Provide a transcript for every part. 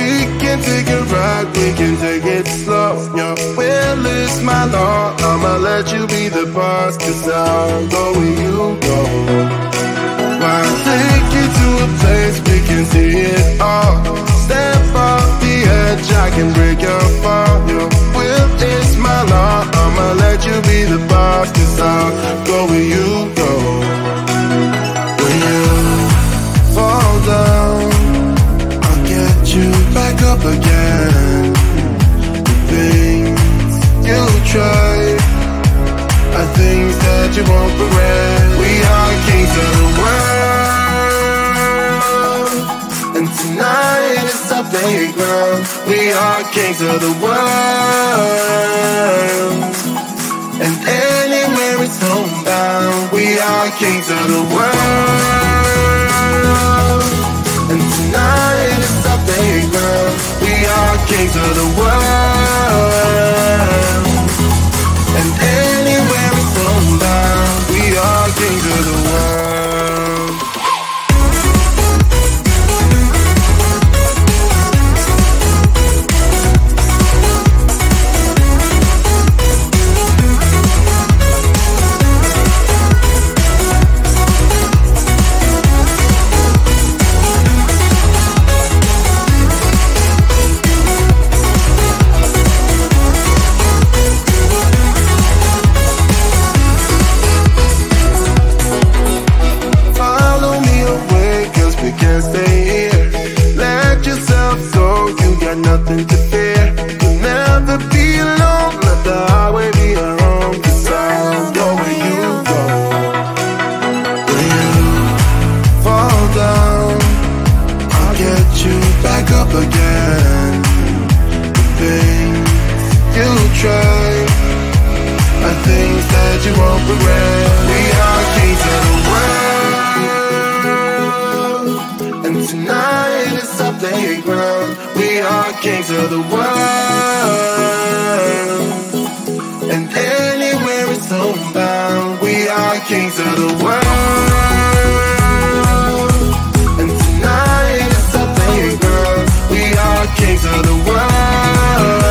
We can take a ride, we can take it slow. Your will is my law, I'ma let you be the boss, 'cause I'll go where you go. I'll take you to a place we can see it all. Step off the edge, I can break your fall. Your will is my law, I'ma let you be the boss, 'cause I'll go where you go. When you fall down, I'll get you back up again. The things you try are things that you won't regret. We are kings of the world, and tonight is our playground. We are kings of the world, and anywhere it's homebound. We are kings of the world, and tonight is our playground. We are kings of the world, and anywhere it's homebound. We are kings of the world. Nothing to fear, you'll never be alone. Let the highway be our home, 'cause I'll go where you go. When you fall down, I'll get you back up again. The things you try are things that you won't regret. We are kings of the world, and tonight is our playground. We are kings of the world, and anywhere it's homebound. We are kings of the world, and tonight is our playground. We are kings of the world,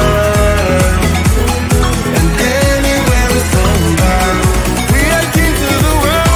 and anywhere it's homebound. We are kings of the world.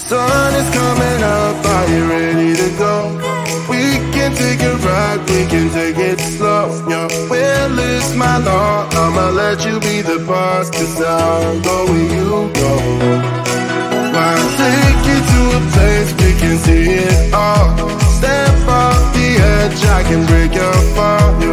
sun is coming up, are you ready to go? We can take a ride, we can take it slow. Your will is my law, I'ma let you be the boss, 'cause I'll go where you go. I'll take you to a place we can see it all. Step off the edge, I can break your fall.